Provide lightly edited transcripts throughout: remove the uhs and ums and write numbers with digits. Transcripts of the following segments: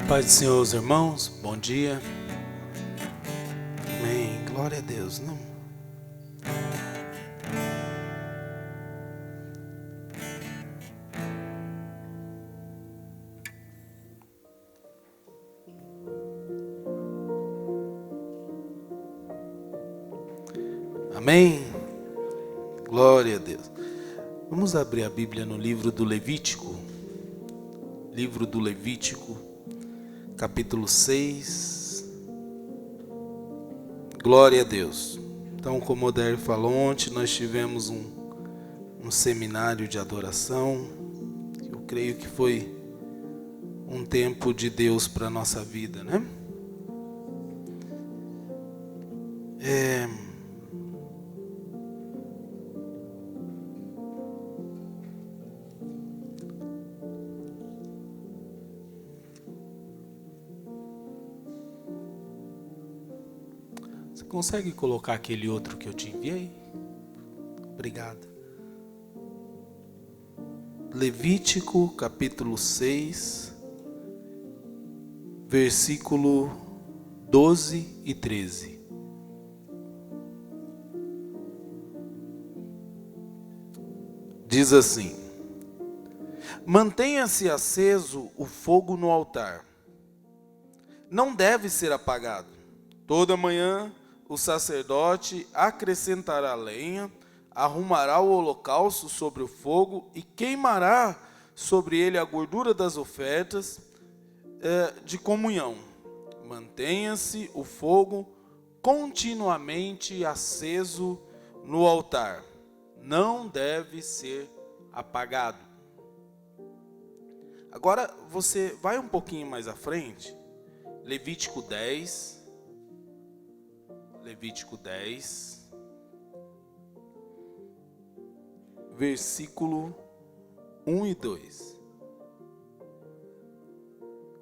Paz do Senhor, os irmãos, bom dia. Amém, glória a Deus, não? Amém, glória a Deus. Vamos abrir a Bíblia no livro do Levítico, capítulo 6, glória a Deus. Então, como o Odair falou ontem, nós tivemos um seminário de adoração. Eu creio que foi um tempo de Deus para a nossa vida, né? Você consegue colocar aquele outro que eu te enviei? Obrigado. Levítico capítulo 6, versículo 12 e 13. Diz assim: mantenha-se aceso o fogo no altar. Não deve ser apagado. Toda manhã o sacerdote acrescentará lenha, arrumará o holocausto sobre o fogo e queimará sobre ele a gordura das ofertas de comunhão. Mantenha-se o fogo continuamente aceso no altar. Não deve ser apagado. Agora você vai um pouquinho mais à frente. Levítico 10, versículo 1 e 2.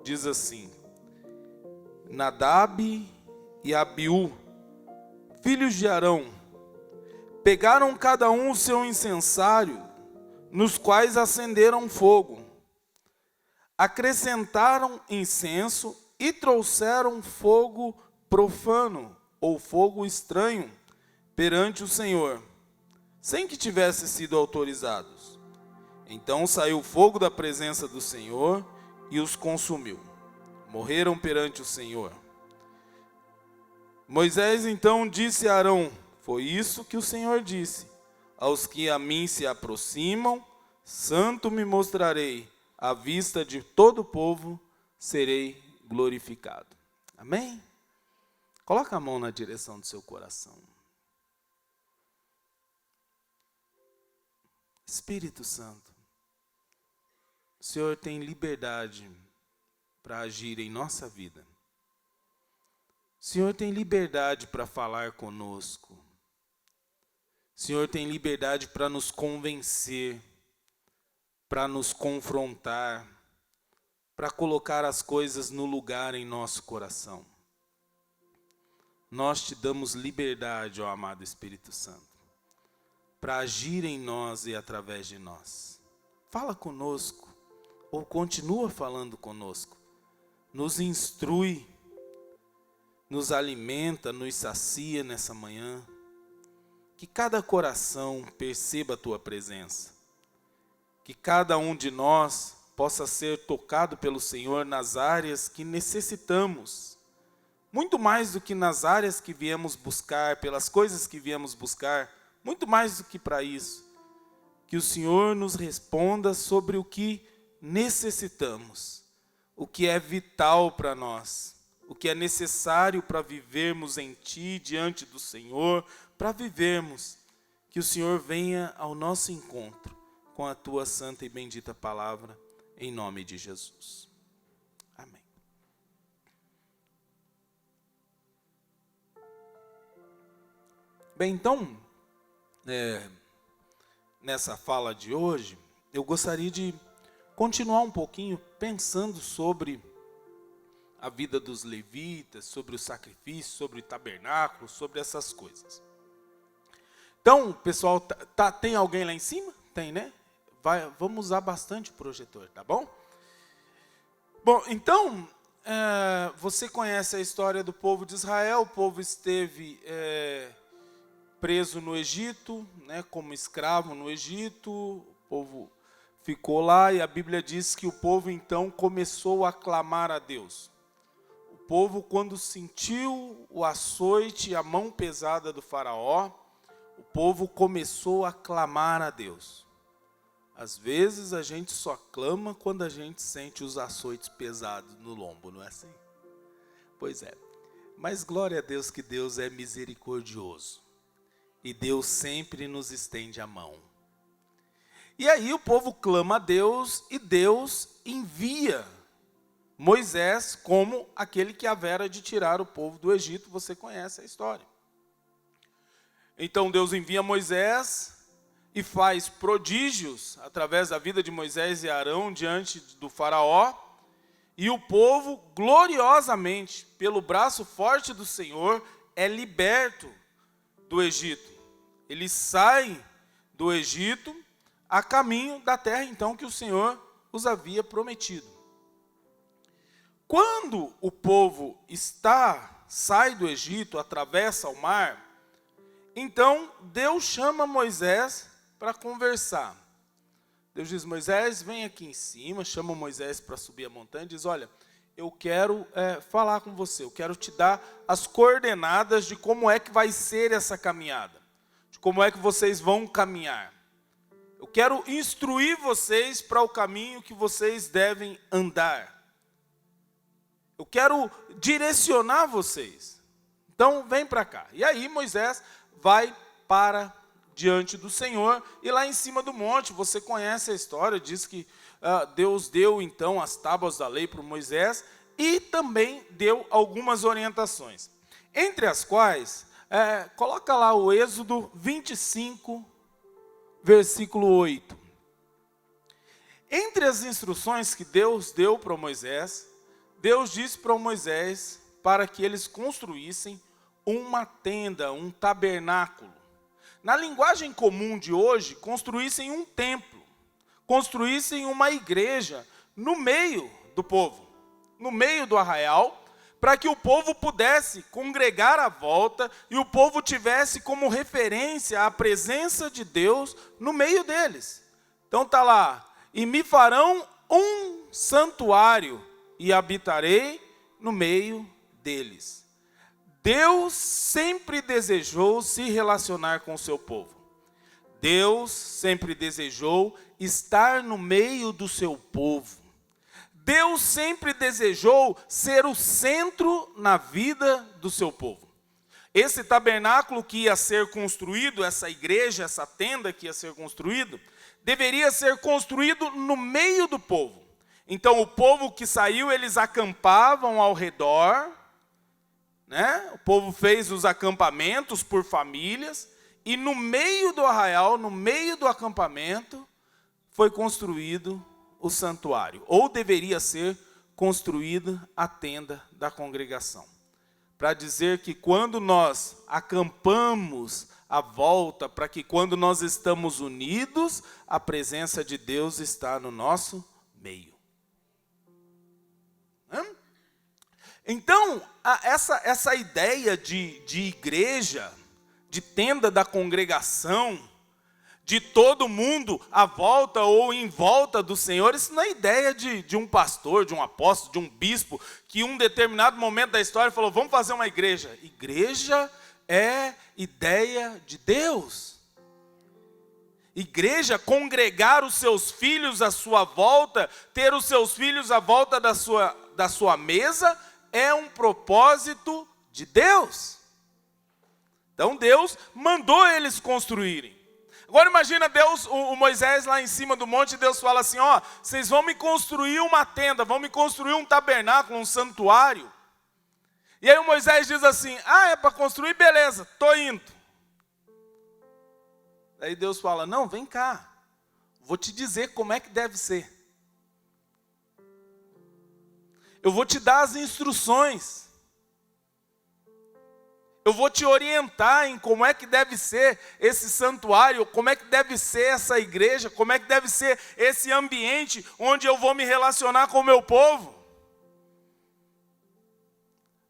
Diz assim: Nadab e Abiú, filhos de Arão, pegaram cada um o seu incensário, nos quais acenderam fogo. Acrescentaram incenso e trouxeram fogo profano, ou fogo estranho, perante o Senhor, sem que tivessem sido autorizados. Então saiu fogo da presença do Senhor e os consumiu. Morreram perante o Senhor. Moisés então disse a Arão: foi isso que o Senhor disse: aos que a mim se aproximam, santo me mostrarei, à vista de todo o povo serei glorificado. Amém? Coloca a mão na direção do seu coração. Espírito Santo, o Senhor tem liberdade para agir em nossa vida. O Senhor tem liberdade para falar conosco. O Senhor tem liberdade para nos convencer, para nos confrontar, para colocar as coisas no lugar em nosso coração. Nós te damos liberdade, ó amado Espírito Santo, para agir em nós e através de nós. Fala conosco, ou continua falando conosco. Nos instrui, nos alimenta, nos sacia nessa manhã. Que cada coração perceba a tua presença. Que cada um de nós possa ser tocado pelo Senhor nas áreas que necessitamos. Muito mais do que nas áreas que viemos buscar, pelas coisas que viemos buscar, muito mais do que para isso. Que o Senhor nos responda sobre o que necessitamos, o que é vital para nós, o que é necessário para vivermos em Ti, diante do Senhor, para vivermos. Que o Senhor venha ao nosso encontro com a Tua santa e bendita palavra, em nome de Jesus. Amém. Bem, então, nessa fala de hoje, eu gostaria de continuar um pouquinho pensando sobre a vida dos levitas, sobre o sacrifício, sobre o tabernáculo, sobre essas coisas. Então, pessoal, tem alguém lá em cima? Tem, né? Vamos usar bastante o projetor, tá bom? Bom, então, você conhece a história do povo de Israel. O povo esteve preso no Egito, né, como escravo no Egito. O povo ficou lá e a Bíblia diz que o povo então começou a clamar a Deus. O povo, quando sentiu o açoite e a mão pesada do faraó, o povo começou a clamar a Deus. Às vezes a gente só clama quando a gente sente os açoites pesados no lombo, não é assim? Pois é. Mas glória a Deus que Deus é misericordioso. E Deus sempre nos estende a mão. E aí o povo clama a Deus e Deus envia Moisés como aquele que havera de tirar o povo do Egito. Você conhece a história. Então Deus envia Moisés e faz prodígios através da vida de Moisés e Arão diante do faraó. E o povo, gloriosamente, pelo braço forte do Senhor, é liberto do Egito. Eles saem do Egito a caminho da terra, então, que o Senhor os havia prometido. Quando o povo sai do Egito, atravessa o mar, então Deus chama Moisés para conversar. Deus diz: Moisés, vem aqui em cima. Chama Moisés para subir a montanha e diz: olha, eu quero falar com você, eu quero te dar as coordenadas de como é que vai ser essa caminhada, de como é que vocês vão caminhar. Eu quero instruir vocês para o caminho que vocês devem andar. Eu quero direcionar vocês. Então, vem para cá. E aí Moisés vai para diante do Senhor, e lá em cima do monte, você conhece a história, diz que Deus deu então as tábuas da lei para Moisés, e também deu algumas orientações, entre as quais, coloca lá o Êxodo 25, versículo 8. Entre as instruções que Deus deu para Moisés, Deus disse para Moisés para que eles construíssem uma tenda, um tabernáculo. Na linguagem comum de hoje, construíssem um templo, construíssem uma igreja no meio do povo, no meio do arraial, para que o povo pudesse congregar à volta e o povo tivesse como referência a presença de Deus no meio deles. Então está lá: e me farão um santuário e habitarei no meio deles. Deus sempre desejou se relacionar com o seu povo. Deus sempre desejou estar no meio do seu povo. Deus sempre desejou ser o centro na vida do seu povo. Esse tabernáculo que ia ser construído, essa igreja, essa tenda que ia ser construído, deveria ser construído no meio do povo. Então o povo que saiu, eles acampavam ao redor, né? O povo fez os acampamentos por famílias, e no meio do arraial, no meio do acampamento, foi construído o santuário, ou deveria ser construída a tenda da congregação. Para dizer que quando nós acampamos à volta, para que quando nós estamos unidos, a presença de Deus está no nosso meio. Então, essa ideia de igreja, de tenda da congregação, de todo mundo à volta ou em volta do Senhor, isso não é ideia de um pastor, de um apóstolo, de um bispo, que em um determinado momento da história falou: vamos fazer uma igreja. Igreja é ideia de Deus. Igreja, congregar os seus filhos à sua volta, ter os seus filhos à volta da sua mesa, é um propósito de Deus. Então Deus mandou eles construírem. Agora imagina Deus, o Moisés lá em cima do monte, e Deus fala assim: ó, vocês vão me construir uma tenda, vão me construir um tabernáculo, um santuário. E aí o Moisés diz assim: é para construir? Beleza, estou indo. Aí Deus fala: não, vem cá, vou te dizer como é que deve ser. Eu vou te dar as instruções. Eu vou te orientar em como é que deve ser esse santuário, como é que deve ser essa igreja, como é que deve ser esse ambiente onde eu vou me relacionar com o meu povo.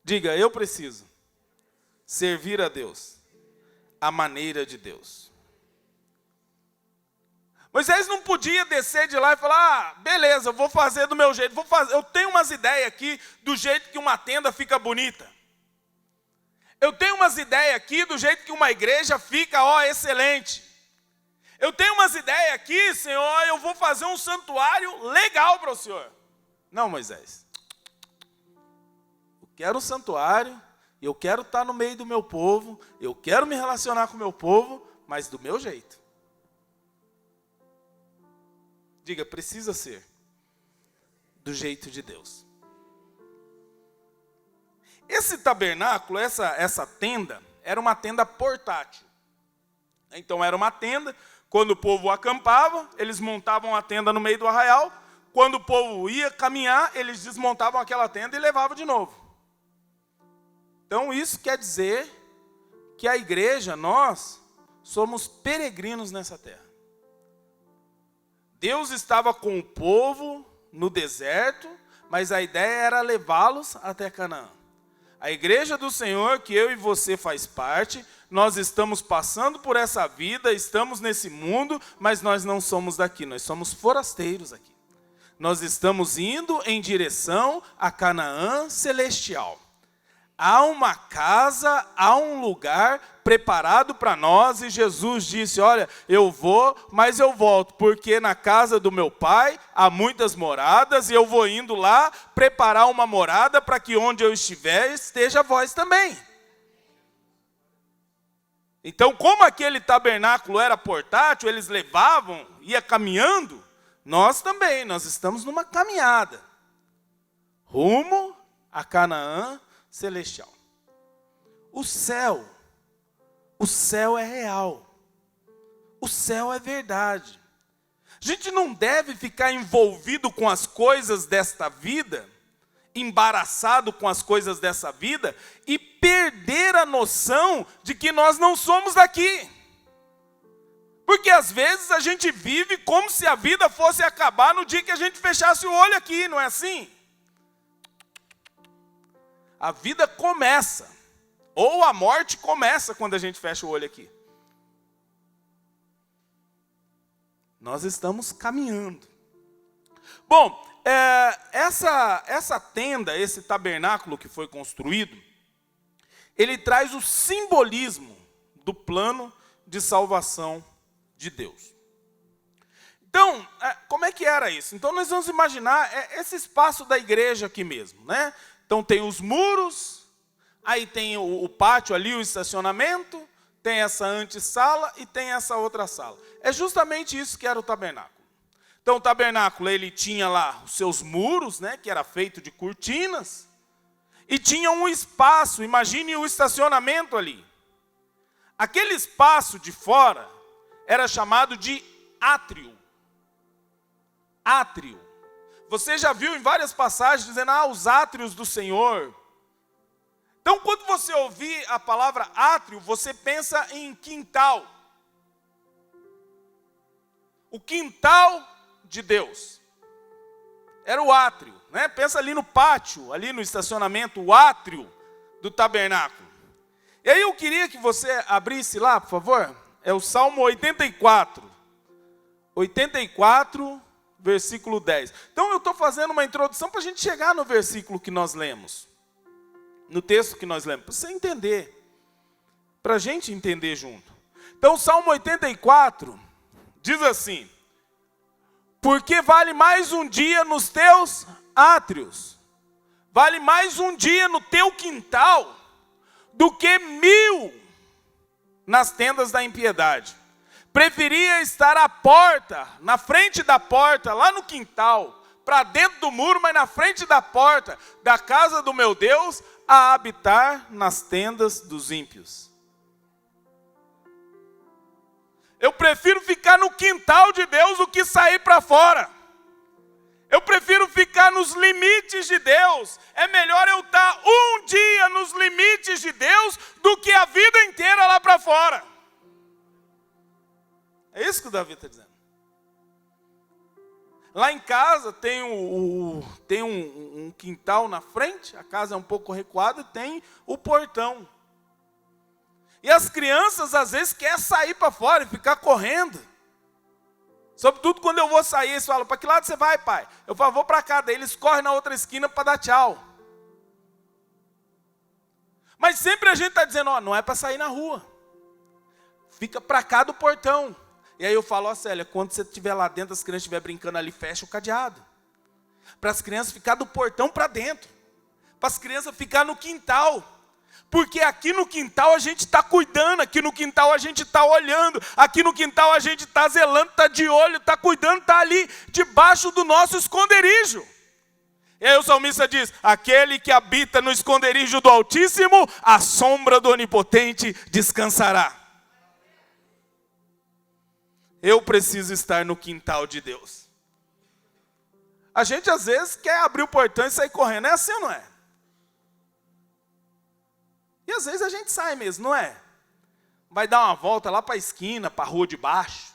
Diga, eu preciso servir a Deus, a maneira de Deus. Moisés não podia descer de lá e falar, beleza, eu vou fazer do meu jeito, eu tenho umas ideias aqui do jeito que uma tenda fica bonita. Eu tenho umas ideias aqui do jeito que uma igreja fica, excelente. Eu tenho umas ideias aqui, Senhor, eu vou fazer um santuário legal para o Senhor. Não, Moisés. Eu quero um santuário, eu quero estar no meio do meu povo, eu quero me relacionar com o meu povo, mas do meu jeito. Diga, precisa ser do jeito de Deus. Esse tabernáculo, essa tenda, era uma tenda portátil. Então era uma tenda, quando o povo acampava, eles montavam a tenda no meio do arraial. Quando o povo ia caminhar, eles desmontavam aquela tenda e levavam de novo. Então isso quer dizer que a igreja, nós, somos peregrinos nessa terra. Deus estava com o povo no deserto, mas a ideia era levá-los até Canaã. A igreja do Senhor, que eu e você faz parte, nós estamos passando por essa vida, estamos nesse mundo, mas nós não somos daqui, nós somos forasteiros aqui. Nós estamos indo em direção a Canaã celestial. Há uma casa, há um lugar preparado para nós, e Jesus disse, olha, eu vou, mas eu volto, porque na casa do meu pai há muitas moradas, e eu vou indo lá preparar uma morada para que onde eu estiver, esteja vós também. Então, como aquele tabernáculo era portátil, eles levavam, ia caminhando, nós também, nós estamos numa caminhada, rumo a Canaã celestial. O céu é real. O céu é verdade. A gente não deve ficar envolvido com as coisas desta vida, embaraçado com as coisas dessa vida, e perder a noção de que nós não somos daqui. Porque às vezes a gente vive como se a vida fosse acabar no dia que a gente fechasse o olho aqui, não é assim? A vida começa, ou a morte começa quando a gente fecha o olho aqui. Nós estamos caminhando. Bom, essa tenda, esse tabernáculo que foi construído, ele traz o simbolismo do plano de salvação de Deus. Então, como é que era isso? Então nós vamos imaginar esse espaço da igreja aqui mesmo, né? Então tem os muros, aí tem o pátio ali, o estacionamento, tem essa antessala e tem essa outra sala. É justamente isso que era o tabernáculo. Então o tabernáculo, ele tinha lá os seus muros, né, que era feito de cortinas, e tinha um espaço, imagine o estacionamento ali. Aquele espaço de fora era chamado de átrio. Átrio. Você já viu em várias passagens dizendo, os átrios do Senhor. Então, quando você ouvir a palavra átrio, você pensa em quintal. O quintal de Deus. Era o átrio, né? Pensa ali no pátio, ali no estacionamento, o átrio do tabernáculo. E aí eu queria que você abrisse lá, por favor. É o Salmo 84. 84, versículo 10. Então eu estou fazendo uma introdução para a gente chegar no versículo que nós lemos. No texto que nós lemos. Para você entender. Para a gente entender junto. Então o Salmo 84 diz assim: porque vale mais um dia nos teus átrios, vale mais um dia no teu quintal, do que 1000 nas tendas da impiedade. Preferia estar à porta, na frente da porta, lá no quintal, para dentro do muro, mas na frente da porta da casa do meu Deus, a habitar nas tendas dos ímpios. Eu prefiro ficar no quintal de Deus do que sair para fora. Eu prefiro ficar nos limites de Deus. É melhor eu estar um dia nos limites de Deus do que a vida inteira lá para fora. É isso que o Davi está dizendo. Lá em casa tem um quintal na frente, a casa é um pouco recuada, e tem o portão. E as crianças às vezes querem sair para fora e ficar correndo. Sobretudo quando eu vou sair, eles falam, para que lado você vai, pai? Eu falo, vou para cá. Daí eles correm na outra esquina para dar tchau. Mas sempre a gente está dizendo, ó, não é para sair na rua. Fica para cá do portão. E aí eu falo, ó Célia, quando você estiver lá dentro, as crianças estiverem brincando ali, fecha o cadeado. Para as crianças ficar do portão para dentro. Para as crianças ficar no quintal. Porque aqui no quintal a gente está cuidando, aqui no quintal a gente está olhando, aqui no quintal a gente está zelando, está de olho, está cuidando, está ali debaixo do nosso esconderijo. E aí o salmista diz, aquele que habita no esconderijo do Altíssimo, a sombra do Onipotente descansará. Eu preciso estar no quintal de Deus. A gente às vezes quer abrir o portão e sair correndo, é assim ou não é? E às vezes a gente sai mesmo, não é? Vai dar uma volta lá para a esquina, para a rua de baixo.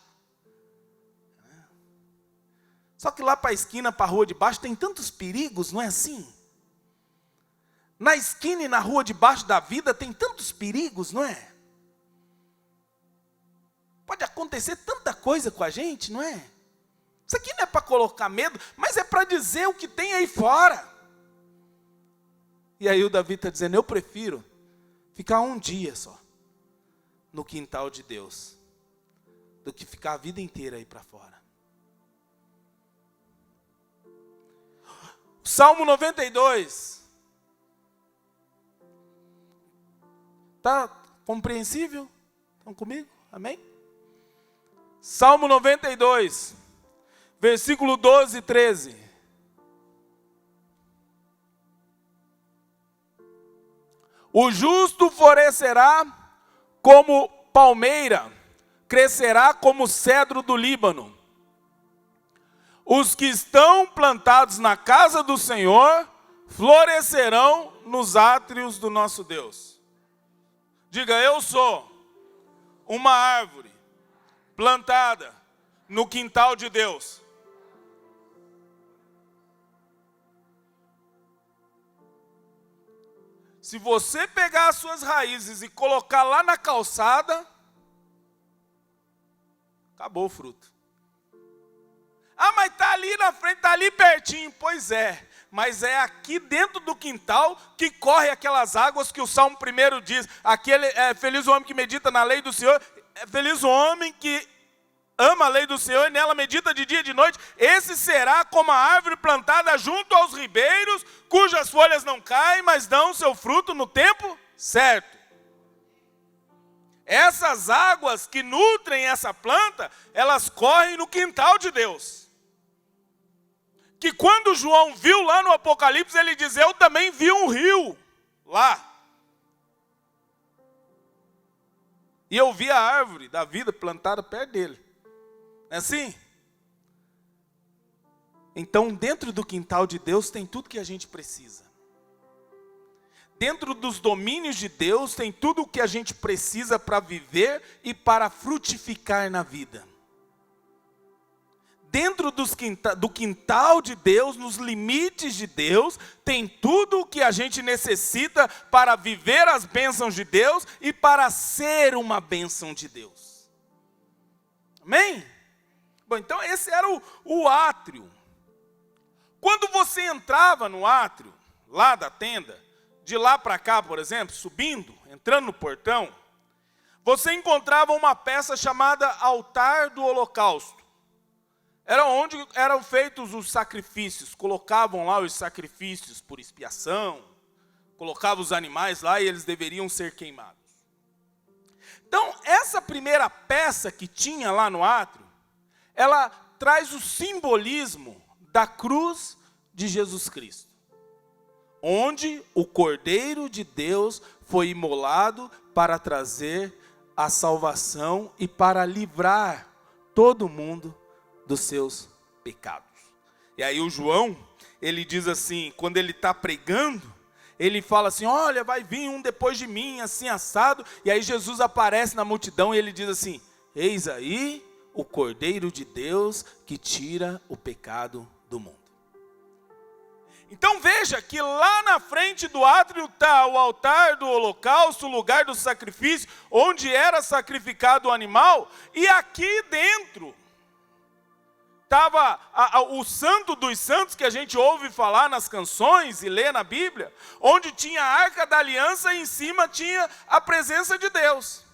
Só que lá para a esquina, para a rua de baixo, tem tantos perigos, não é assim? Na esquina e na rua de baixo da vida tem tantos perigos, não é? Pode acontecer tanta coisa com a gente, não é? Isso aqui não é para colocar medo, mas é para dizer o que tem aí fora. E aí o Davi está dizendo, eu prefiro ficar um dia só no quintal de Deus do que ficar a vida inteira aí para fora. Salmo 92. Tá compreensível? Estão comigo? Amém? Salmo 92, versículo 12 e 13. O justo florescerá como palmeira, crescerá como cedro do Líbano. Os que estão plantados na casa do Senhor florescerão nos átrios do nosso Deus. Diga, eu sou uma árvore plantada no quintal de Deus. Se você pegar as suas raízes e colocar lá na calçada, acabou o fruto. Ah, mas está ali na frente, está ali pertinho. Pois é, mas é aqui dentro do quintal que corre aquelas águas que o Salmo 1 diz. Feliz o homem que medita na lei do Senhor, feliz o homem que ama a lei do Senhor e nela medita de dia e de noite. Esse será como a árvore plantada junto aos ribeiros, cujas folhas não caem, mas dão seu fruto no tempo certo. Essas águas que nutrem essa planta, elas correm no quintal de Deus. Que quando João viu lá no Apocalipse, ele diz, eu também vi um rio lá. E eu vi a árvore da vida plantada perto dele. Não é assim? Então, dentro do quintal de Deus tem tudo que a gente precisa. Dentro dos domínios de Deus tem tudo o que a gente precisa para viver e para frutificar na vida. Dentro do quintal de Deus, nos limites de Deus, tem tudo o que a gente necessita para viver as bênçãos de Deus e para ser uma bênção de Deus. Amém? Bom, então esse era o átrio. Quando você entrava no átrio, lá da tenda, de lá para cá, por exemplo, subindo, entrando no portão, você encontrava uma peça chamada altar do holocausto. Era onde eram feitos os sacrifícios, colocavam lá os sacrifícios por expiação, colocavam os animais lá e eles deveriam ser queimados. Então, essa primeira peça que tinha lá no átrio, ela traz o simbolismo da cruz de Jesus Cristo, onde o Cordeiro de Deus foi imolado para trazer a salvação e para livrar todo mundo dos seus pecados. E aí o João, ele diz assim, quando ele está pregando, ele fala assim, olha, vai vir um depois de mim, assim assado, e aí Jesus aparece na multidão e ele diz assim, eis aí o Cordeiro de Deus que tira o pecado do mundo. Então veja que lá na frente do átrio está o altar do holocausto, o lugar do sacrifício, onde era sacrificado o animal, e aqui dentro estava o Santo dos Santos, que a gente ouve falar nas canções e lê na Bíblia, onde tinha a Arca da Aliança e em cima tinha a presença de Deus.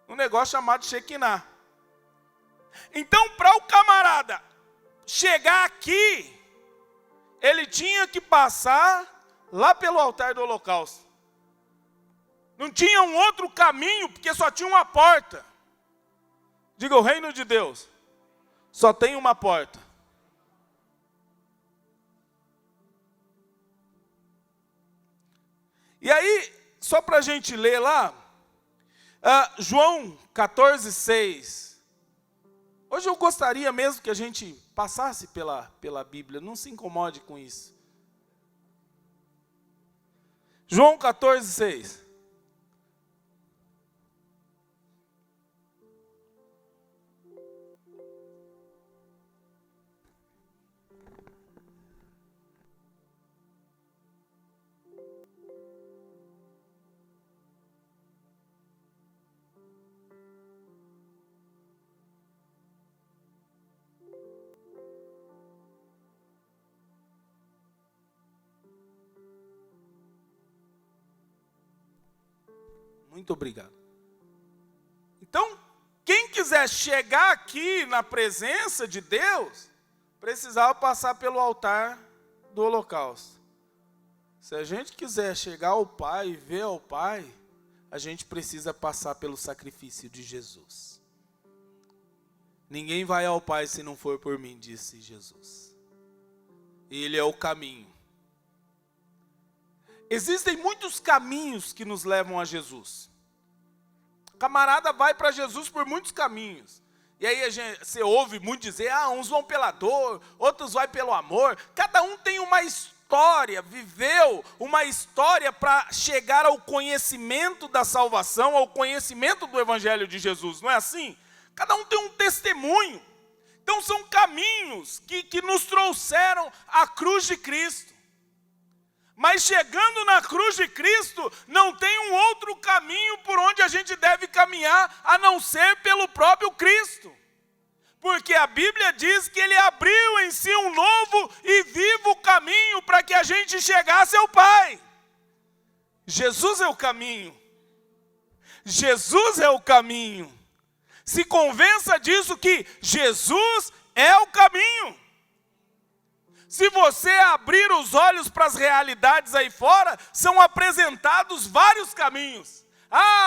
Um negócio chamado Shekinah. Então, para o camarada chegar aqui, ele tinha que passar lá pelo altar do holocausto. Não tinha um outro caminho, porque só tinha uma porta. Diga, o reino de Deus só tem uma porta. E aí, só para a gente ler lá, João 14:6. Hoje eu gostaria mesmo que a gente passasse pela Bíblia, não se incomode com isso. João 14:6. Muito obrigado. Então, quem quiser chegar aqui na presença de Deus, precisava passar pelo altar do holocausto. Se a gente quiser chegar ao Pai e ver ao Pai, a gente precisa passar pelo sacrifício de Jesus. Ninguém vai ao Pai se não for por mim, disse Jesus. Ele é o caminho. Existem muitos caminhos que nos levam a Jesus. O camarada vai para Jesus por muitos caminhos. E aí você ouve muito dizer, uns vão pela dor, outros vão pelo amor. Cada um tem uma história, viveu uma história para chegar ao conhecimento da salvação, ao conhecimento do Evangelho de Jesus. Não é assim? Cada um tem um testemunho. Então são caminhos que nos trouxeram à cruz de Cristo. Mas chegando na cruz de Cristo, não tem um outro caminho por onde a gente deve caminhar, a não ser pelo próprio Cristo. Porque a Bíblia diz que Ele abriu em si um novo e vivo caminho para que a gente chegasse ao Pai. Jesus é o caminho. Jesus é o caminho. Se convença disso que Jesus é o caminho. Se você abrir os olhos para as realidades aí fora, são apresentados vários caminhos.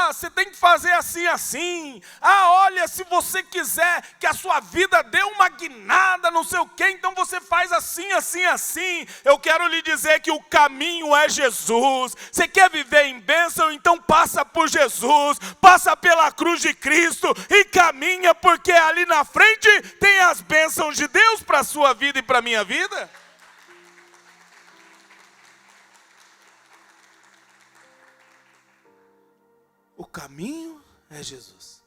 Você tem que fazer assim, assim. Olha, se você quiser que a sua vida dê uma guinada, não sei o quê, então você faz assim, assim, assim. Eu quero lhe dizer que o caminho é Jesus. Você quer viver em bênção, então passa por Jesus, passa pela cruz de Cristo e caminha, porque ali na frente tem as bênçãos de Deus para a sua vida e para a minha vida. O caminho é Jesus.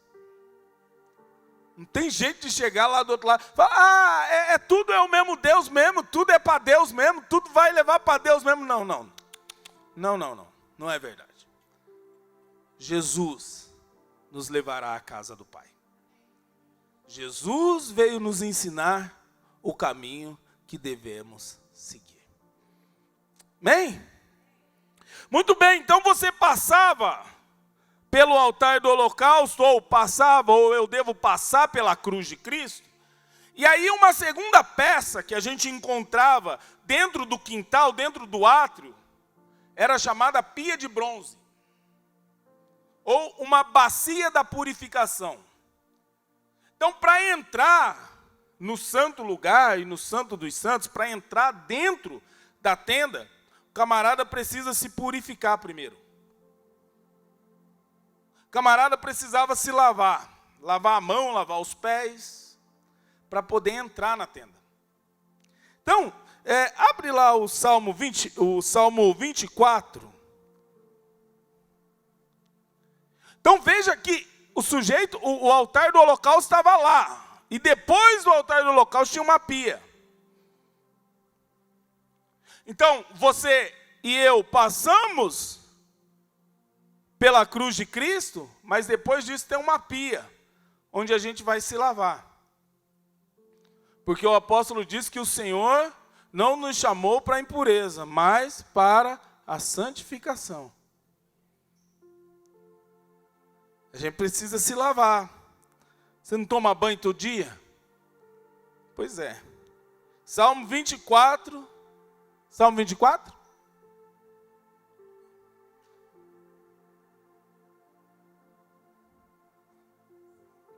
Não tem jeito de chegar lá do outro lado. Falar, tudo é o mesmo Deus mesmo, tudo é para Deus mesmo, tudo vai levar para Deus mesmo. Não. Não é verdade. Jesus nos levará à casa do Pai. Jesus veio nos ensinar o caminho que devemos seguir. Amém? Muito bem, então você passava pelo altar do holocausto, ou eu devo passar pela cruz de Cristo. E aí uma segunda peça que a gente encontrava dentro do quintal, dentro do átrio, era chamada pia de bronze, ou uma bacia da purificação. Então, para entrar no santo lugar e no santo dos santos, para entrar dentro da tenda, o camarada precisa se purificar primeiro. O camarada precisava se lavar a mão, lavar os pés, para poder entrar na tenda. Então, abre lá o Salmo 24. Então veja que o altar do holocausto estava lá. E depois do altar do holocausto tinha uma pia. Então, você e eu passamos pela cruz de Cristo, mas depois disso tem uma pia, onde a gente vai se lavar. Porque o apóstolo diz que o Senhor não nos chamou para a impureza, mas para a santificação. A gente precisa se lavar. Você não toma banho todo dia? Pois é. Salmo 24. Salmo 24?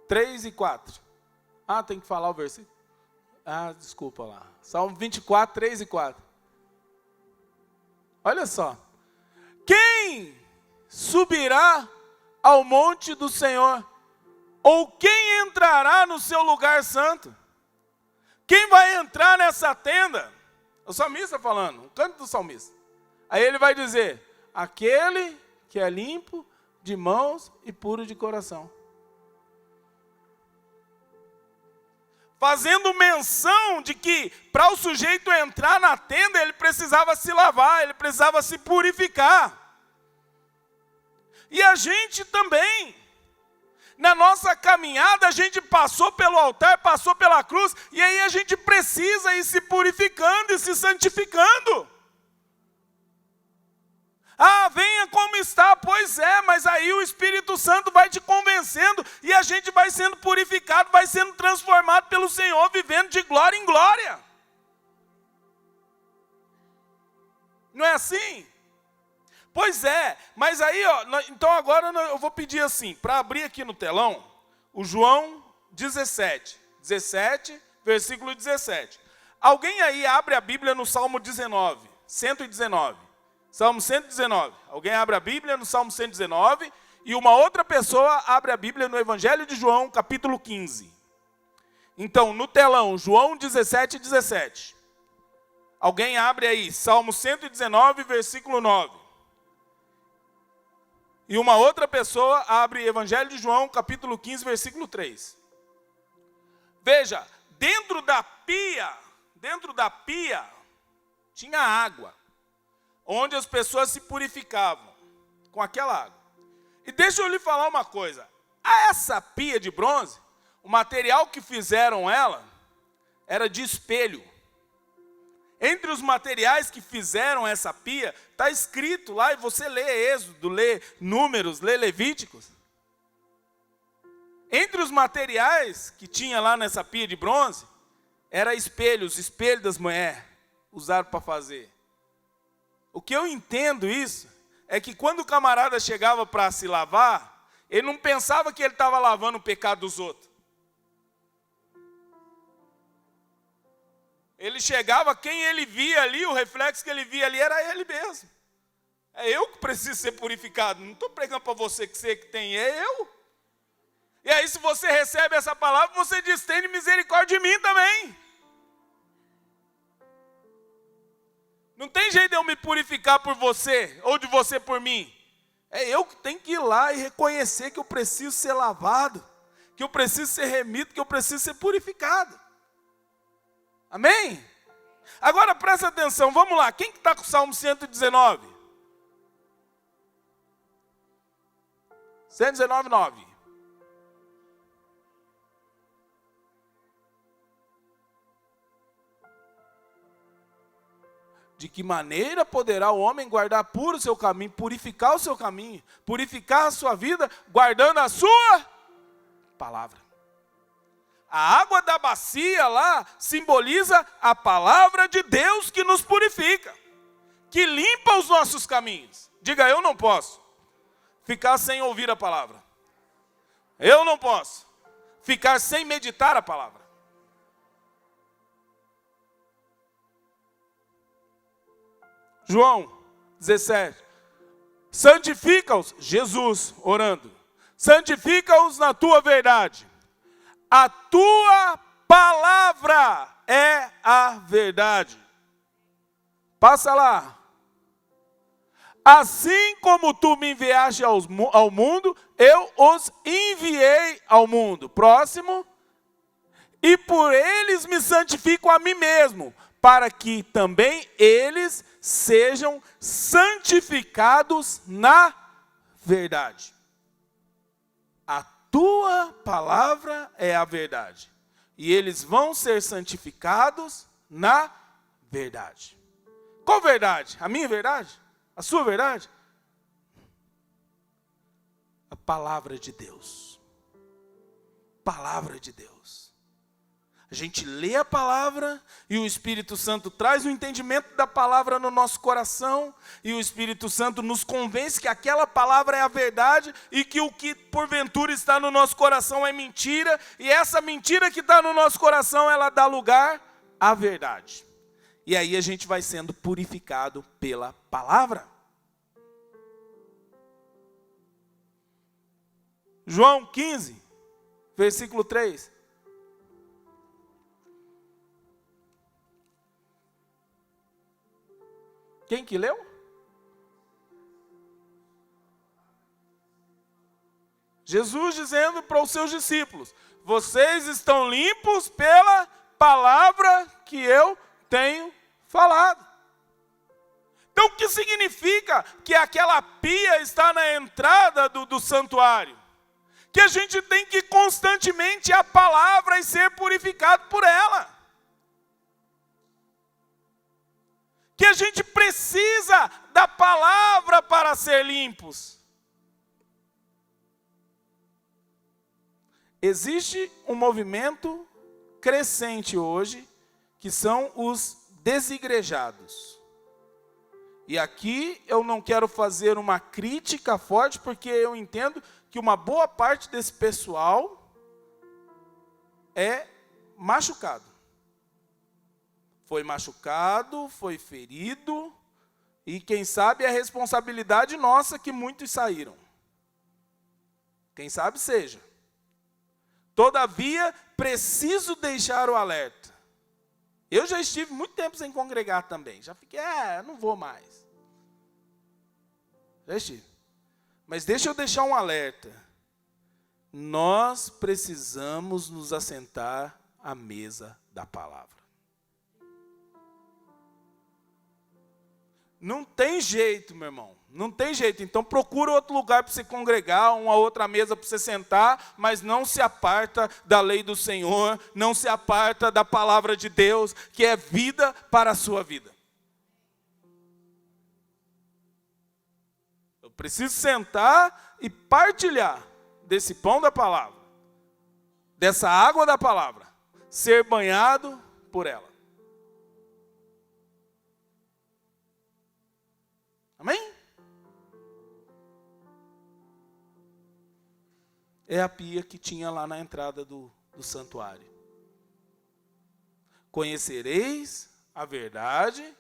Três e 4. Ah, tem que falar o versículo? Ah, desculpa lá. Salmo 24, 3 e 4. Olha só. Quem subirá ao monte do Senhor? Ou quem entrará no seu lugar santo? Quem vai entrar nessa tenda? O salmista falando, o canto do salmista. Aí ele vai dizer, aquele que é limpo de mãos e puro de coração. Fazendo menção de que para o sujeito entrar na tenda, ele precisava se lavar, ele precisava se purificar. E a gente também, na nossa caminhada, a gente passou pelo altar, passou pela cruz, e aí a gente precisa ir se purificando e se santificando. Ah, venha como está, pois é, mas aí o Espírito Santo vai te convencendo e a gente vai sendo purificado, vai sendo transformado pelo Senhor, vivendo de glória em glória. Não é assim? Pois é, mas aí, ó, então agora eu vou pedir assim, para abrir aqui no telão, o João 17, versículo 17. Alguém aí abre a Bíblia no Salmo 19, 119. Salmo 119. Alguém abre a Bíblia no Salmo 119 e uma outra pessoa abre a Bíblia no Evangelho de João, capítulo 15. Então, no telão, João 17, 17. Alguém abre aí, Salmo 119, versículo 9. E uma outra pessoa abre Evangelho de João, capítulo 15, versículo 3. Veja, dentro da pia, tinha água, onde as pessoas se purificavam com aquela água. E deixa eu lhe falar uma coisa. Essa pia de bronze, o material que fizeram ela era de espelho. Entre os materiais que fizeram essa pia, está escrito lá, e você lê Êxodo, lê Números, lê Levíticos. Entre os materiais que tinha lá nessa pia de bronze, era espelhos das mulheres, usaram para fazer. O que eu entendo isso, é que quando o camarada chegava para se lavar, ele não pensava que ele estava lavando o pecado dos outros. Ele chegava, quem ele via ali, o reflexo que ele via ali era ele mesmo. É eu que preciso ser purificado, não estou pregando para você que você que tem, é eu. E aí se você recebe essa palavra, você diz, tenha misericórdia de mim também. Não tem jeito de eu me purificar por você, ou de você por mim. É eu que tenho que ir lá e reconhecer que eu preciso ser lavado, que eu preciso ser remido, que eu preciso ser purificado. Amém? Agora presta atenção, vamos lá. Quem que está com o Salmo 119? 119, 9. De que maneira poderá o homem guardar puro o seu caminho, purificar o seu caminho, purificar a sua vida, guardando a sua palavra. A água da bacia lá simboliza a palavra de Deus que nos purifica, que limpa os nossos caminhos. Diga, eu não posso ficar sem ouvir a palavra. Eu não posso ficar sem meditar a palavra. João 17. Santifica-os, Jesus orando. Santifica-os na tua verdade. A tua palavra é a verdade. Passa lá. assim como tu me enviaste ao mundo, eu os enviei ao mundo. Próximo. E por eles me santifico a mim mesmo, para que também eles sejam santificados na verdade. A tua palavra é a verdade. E eles vão ser santificados na verdade. Qual verdade? A minha verdade? A sua verdade? A palavra de Deus. Palavra de Deus. A gente lê a palavra e o Espírito Santo traz o entendimento da palavra no nosso coração e o Espírito Santo nos convence que aquela palavra é a verdade e que o que porventura está no nosso coração é mentira, e essa mentira que está no nosso coração, ela dá lugar à verdade. E aí a gente vai sendo purificado pela palavra. João 15, versículo 3. Quem que leu? Jesus dizendo para os seus discípulos: vocês estão limpos pela palavra que eu tenho falado. Então, o que significa que aquela pia está na entrada do santuário? Que a gente tem que constantemente a palavra e ser purificado por ela. Que a gente precisa da palavra para ser limpos. Existe um movimento crescente hoje, que são os desigrejados. E aqui eu não quero fazer uma crítica forte, porque eu entendo que uma boa parte desse pessoal é machucado. Foi machucado, foi ferido, e quem sabe é responsabilidade nossa que muitos saíram. Quem sabe seja. Todavia, preciso deixar o alerta. Eu já estive muito tempo sem congregar também. Já fiquei, não vou mais. Já estive. Mas deixa eu deixar um alerta. Nós precisamos nos assentar à mesa da palavra. Não tem jeito, meu irmão. Não tem jeito. Então procura outro lugar para você congregar, uma outra mesa para você sentar, mas não se aparta da lei do Senhor, não se aparta da palavra de Deus, que é vida para a sua vida. Eu preciso sentar e partilhar desse pão da palavra, dessa água da palavra, ser banhado por ela. Amém? É a pia que tinha lá na entrada do santuário. Conhecereis a verdade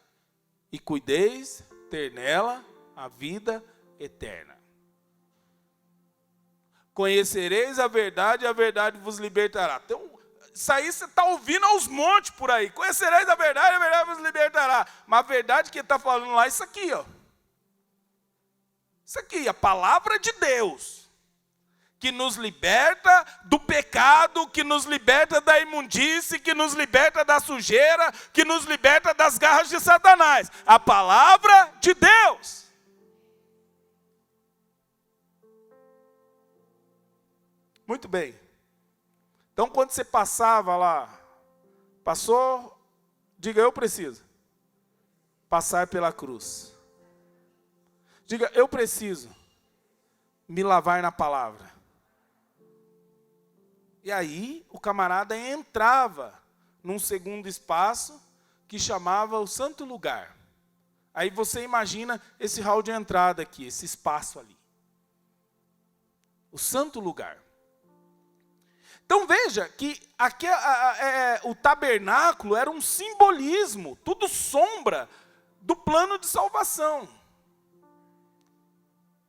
e cuideis ter nela a vida eterna. Conhecereis a verdade e a verdade vos libertará. Então, isso aí você está ouvindo aos montes por aí. Conhecereis a verdade vos libertará. Mas a verdade que ele está falando lá é isso aqui, ó. Isso aqui, a palavra de Deus, que nos liberta do pecado, que nos liberta da imundície, que nos liberta da sujeira, que nos liberta das garras de Satanás. A palavra de Deus. Muito bem. Então, quando você passava lá, passou, diga, eu preciso passar pela cruz. Diga, eu preciso me lavar na palavra. E aí, o camarada entrava num segundo espaço que chamava o santo lugar. Aí você imagina esse hall de entrada aqui, esse espaço ali. O santo lugar. Então veja que aqui, o tabernáculo era um simbolismo, tudo sombra do plano de salvação.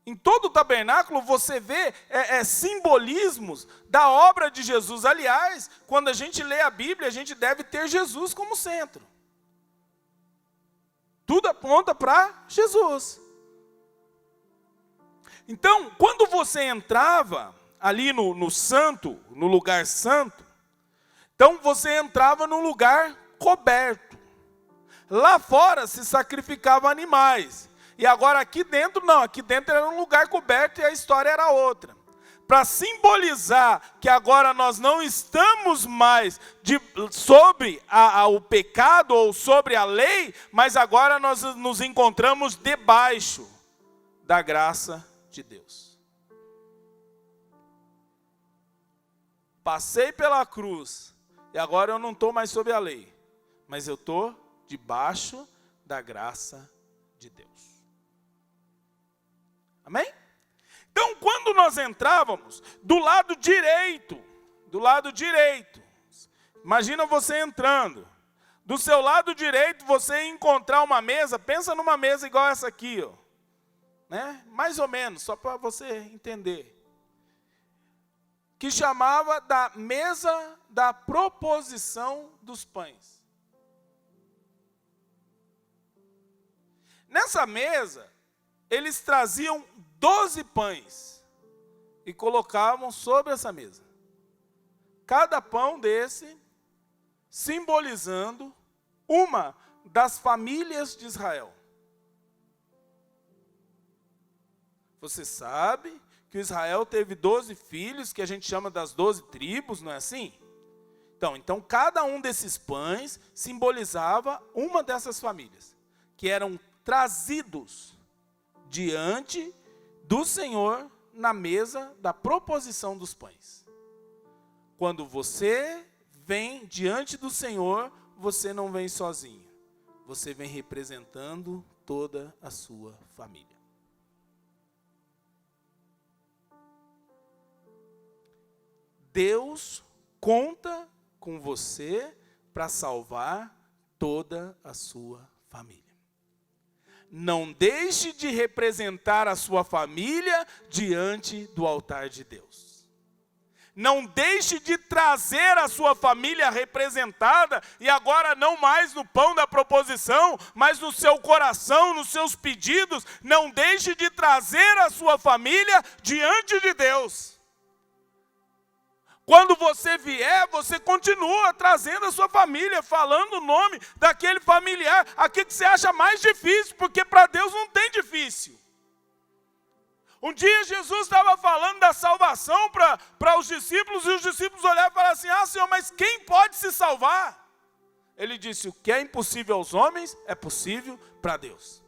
Em todo o tabernáculo você vê simbolismos da obra de Jesus. Aliás, quando a gente lê a Bíblia, a gente deve ter Jesus como centro. Tudo aponta para Jesus. Então, quando você entrava ali no santo, no lugar santo, então você entrava num lugar coberto. Lá fora se sacrificavam animais. E agora aqui dentro não, aqui dentro era um lugar coberto e a história era outra. Para simbolizar que agora nós não estamos mais sobre o pecado ou sobre a lei, mas agora nós nos encontramos debaixo da graça de Deus. Passei pela cruz e agora eu não estou mais sob a lei, mas eu estou debaixo da graça de Deus. Amém? Então, quando nós entrávamos do lado direito, imagina você entrando, do seu lado direito você encontrar uma mesa, pensa numa mesa igual essa aqui, ó, né? Mais ou menos, só para você entender, que chamava da mesa da proposição dos pães. Nessa mesa, eles traziam 12 pães e colocavam sobre essa mesa. Cada pão desse simbolizando uma das famílias de Israel. Você sabe que Israel teve 12 filhos, que a gente chama das 12 tribos, não é assim? Então cada um desses pães simbolizava uma dessas famílias, que eram trazidos diante do Senhor na mesa da proposição dos pães. Quando você vem diante do Senhor, você não vem sozinho. Você vem representando toda a sua família. Deus conta com você para salvar toda a sua família. Não deixe de representar a sua família diante do altar de Deus. Não deixe de trazer a sua família representada, e agora não mais no pão da proposição, mas no seu coração, nos seus pedidos. Não deixe de trazer a sua família diante de Deus. Quando você vier, você continua trazendo a sua família, falando o nome daquele familiar. Aquilo que você acha mais difícil, porque para Deus não tem difícil. Um dia Jesus estava falando da salvação para os discípulos, e os discípulos olharam e falaram assim: ah, Senhor, mas quem pode se salvar? Ele disse: o que é impossível aos homens, é possível para Deus.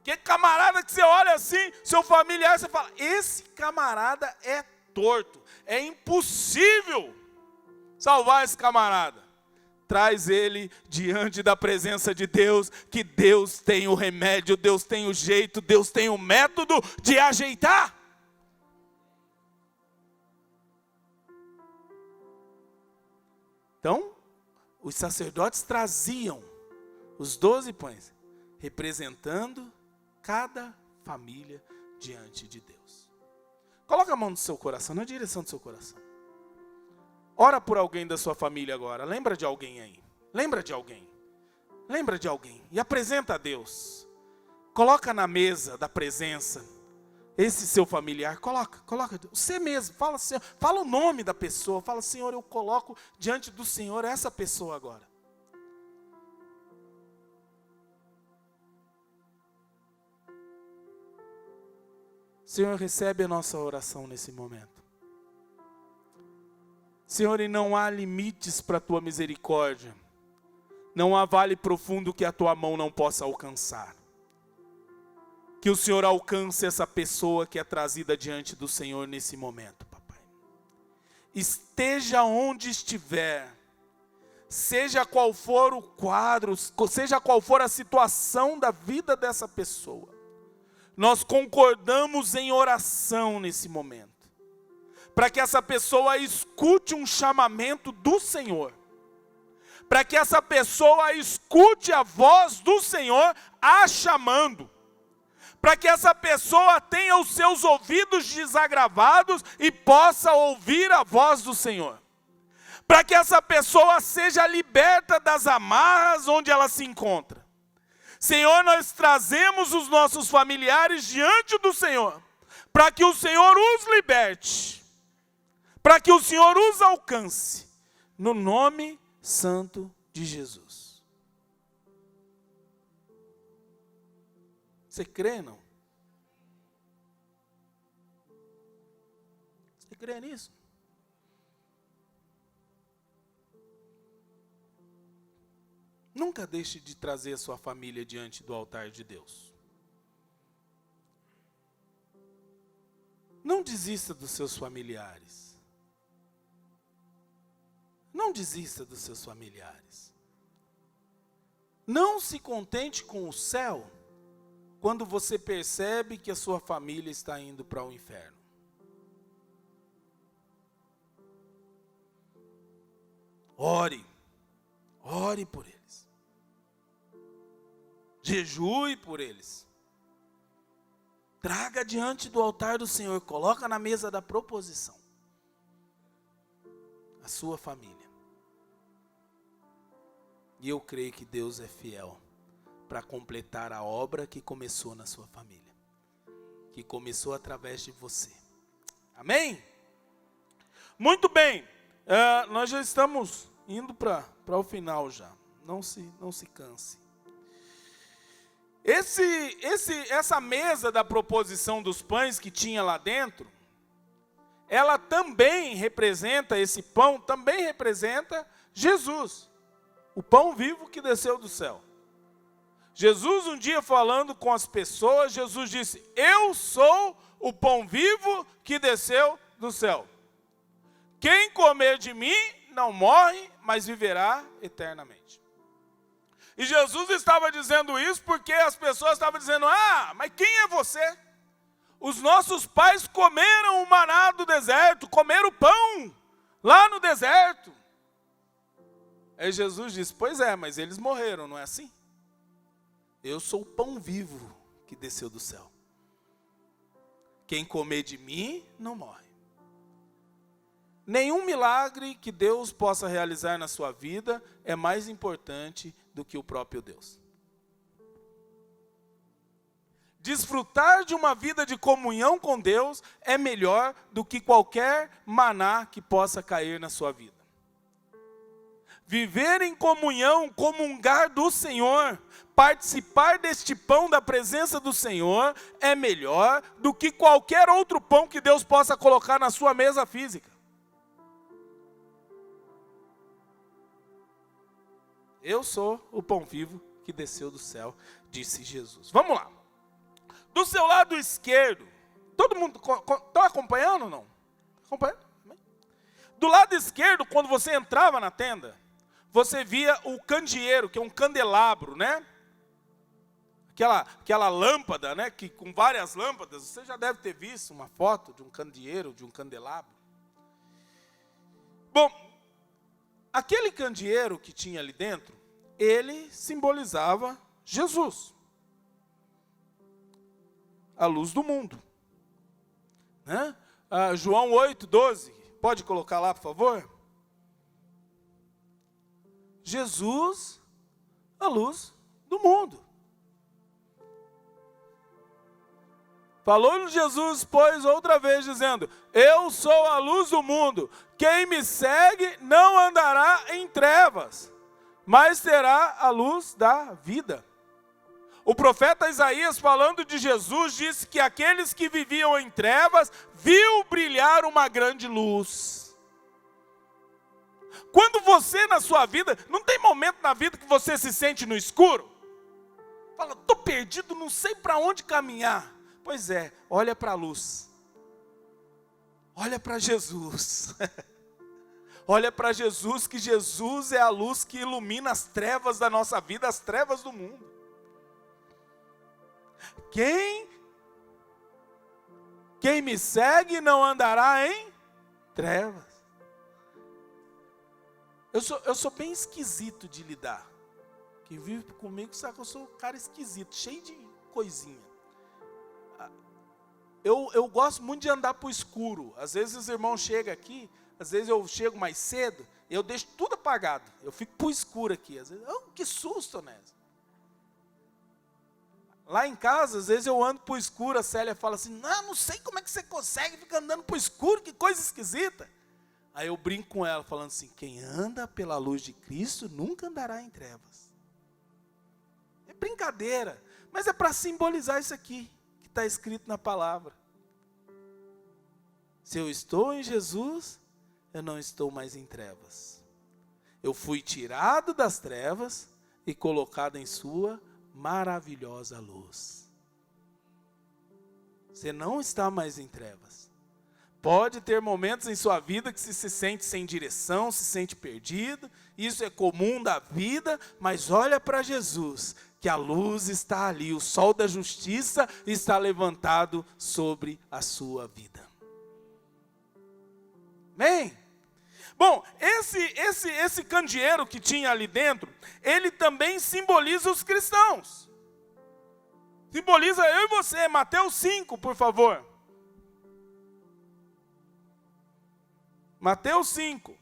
Que camarada que você olha assim, seu familiar, você fala: esse camarada é torto, é impossível salvar esse camarada. Traz ele diante da presença de Deus, que Deus tem o remédio, Deus tem o jeito, Deus tem o método de ajeitar. Então, os sacerdotes traziam os 12 pães, representando cada família diante de Deus. Coloca a mão no seu coração, na direção do seu coração. Ora por alguém da sua família agora. Lembra de alguém aí. Lembra de alguém. Lembra de alguém. E apresenta a Deus. Coloca na mesa da presença esse seu familiar. Coloca. Você mesmo. Fala, Senhor, fala o nome da pessoa. Fala: Senhor, eu coloco diante do Senhor essa pessoa agora. Senhor, recebe a nossa oração nesse momento. Senhor, e não há limites para a tua misericórdia. Não há vale profundo que a tua mão não possa alcançar. Que o Senhor alcance essa pessoa que é trazida diante do Senhor nesse momento, papai. Esteja onde estiver, seja qual for o quadro, seja qual for a situação da vida dessa pessoa, nós concordamos em oração nesse momento, para que essa pessoa escute um chamamento do Senhor, para que essa pessoa escute a voz do Senhor a chamando, para que essa pessoa tenha os seus ouvidos desagravados e possa ouvir a voz do Senhor, para que essa pessoa seja liberta das amarras onde ela se encontra. Senhor, nós trazemos os nossos familiares diante do Senhor, para que o Senhor os liberte, para que o Senhor os alcance, no nome santo de Jesus. Você crê, não? Você crê nisso? Nunca deixe de trazer a sua família diante do altar de Deus. Não desista dos seus familiares. Não desista dos seus familiares. Não se contente com o céu quando você percebe que a sua família está indo para o inferno. Ore por eles. Jejue por eles. Traga diante do altar do Senhor, coloca na mesa da proposição a sua família. E eu creio que Deus é fiel para completar a obra que começou na sua família, que começou através de você. Amém? Muito bem, nós já estamos indo para o final já. Não se canse. Essa mesa da proposição dos pães que tinha lá dentro, ela também representa, esse pão também representa Jesus, o pão vivo que desceu do céu. Jesus um dia falando com as pessoas, Jesus disse: eu sou o pão vivo que desceu do céu. Quem comer de mim não morre, mas viverá eternamente. E Jesus estava dizendo isso porque as pessoas estavam dizendo: mas quem é você? Os nossos pais comeram o maná do deserto, comeram o pão lá no deserto. Aí Jesus disse: pois é, mas eles morreram, não é assim? Eu sou o pão vivo que desceu do céu. Quem comer de mim não morre. Nenhum milagre que Deus possa realizar na sua vida é mais importante do que o próprio Deus. Desfrutar de uma vida de comunhão com Deus é melhor do que qualquer maná que possa cair na sua vida. Viver em comunhão, comungar do Senhor, participar deste pão da presença do Senhor é melhor do que qualquer outro pão que Deus possa colocar na sua mesa física. Eu sou o pão vivo que desceu do céu, disse Jesus. Vamos lá. Do seu lado esquerdo, todo mundo está acompanhando ou não? Acompanhando? Do lado esquerdo, quando você entrava na tenda, você via o candeeiro, que é um candelabro, né? Aquela lâmpada, né? Que, com várias lâmpadas, você já deve ter visto uma foto de um candeeiro, de um candelabro. Bom, aquele candeeiro que tinha ali dentro, ele simbolizava Jesus, a luz do mundo. Né? João 8:12, pode colocar lá, por favor? Jesus, a luz do mundo. Falou Jesus, pois, outra vez, dizendo: eu sou a luz do mundo, quem me segue não andará em trevas, mas terá a luz da vida. O profeta Isaías, falando de Jesus, disse que aqueles que viviam em trevas, viu brilhar uma grande luz. Quando você na sua vida, não tem momento na vida que você se sente no escuro? Fala: estou perdido, não sei para onde caminhar. Pois é, olha para a luz. Olha para Jesus. Olha para Jesus, que Jesus é a luz que ilumina as trevas da nossa vida, as trevas do mundo. Quem me segue não andará em trevas. Eu sou bem esquisito de lidar. Quem vive comigo sabe que eu sou um cara esquisito, cheio de coisinha. Eu gosto muito de andar para o escuro. Às vezes os irmãos chegam aqui, às vezes eu chego mais cedo, eu deixo tudo apagado. Eu fico para o escuro aqui. Às vezes, que susto, né? Lá em casa, às vezes eu ando pro escuro, a Célia fala assim, não sei como é que você consegue ficar andando pro escuro, que coisa esquisita. Aí eu brinco com ela, falando assim, quem anda pela luz de Cristo nunca andará em trevas. É brincadeira, mas é para simbolizar isso aqui, que está escrito na palavra. Se eu estou em Jesus, eu não estou mais em trevas. Eu fui tirado das trevas e colocado em sua maravilhosa luz. Você não está mais em trevas. Pode ter momentos em sua vida que você se sente sem direção, se sente perdido. Isso é comum da vida, mas olha para Jesus, que a luz está ali, o sol da justiça está levantado sobre a sua vida. Amém? Bom, esse candeeiro que tinha ali dentro, ele também simboliza os cristãos. Simboliza eu e você. Mateus 5, por favor. Mateus 5.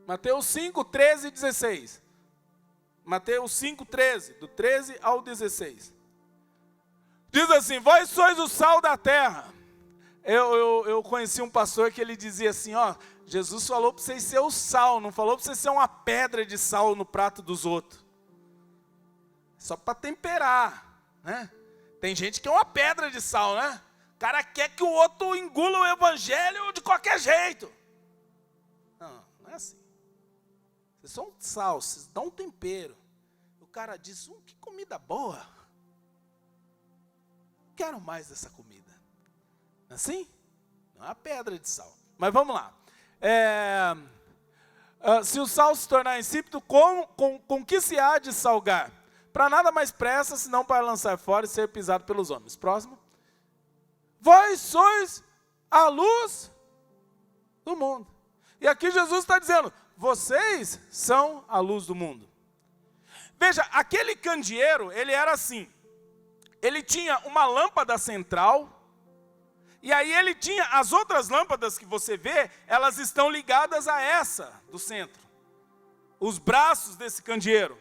Mateus 5, 13 e 16. Mateus 5, 13, do 13 ao 16. Diz assim, vós sois o sal da terra. Eu conheci um pastor que ele dizia assim, Jesus falou para vocês ser o sal, não falou para vocês ser uma pedra de sal no prato dos outros. Só para temperar, né? Tem gente que é uma pedra de sal, né? O cara quer que o outro engula o evangelho de qualquer jeito. Não é assim. Vocês são sal, vocês dão um tempero. O cara diz, que comida boa. Quero mais dessa comida. Assim? Não é uma pedra de sal. Mas vamos lá. Se o sal se tornar insípido, com que se há de salgar? Para nada mais pressa, senão para lançar fora e ser pisado pelos homens. Próximo. Vós sois a luz do mundo. E aqui Jesus está dizendo, vocês são a luz do mundo. Veja, aquele candeeiro, ele era assim. Ele tinha uma lâmpada central. E aí ele tinha as outras lâmpadas que você vê, elas estão ligadas a essa do centro. Os braços desse candeeiro.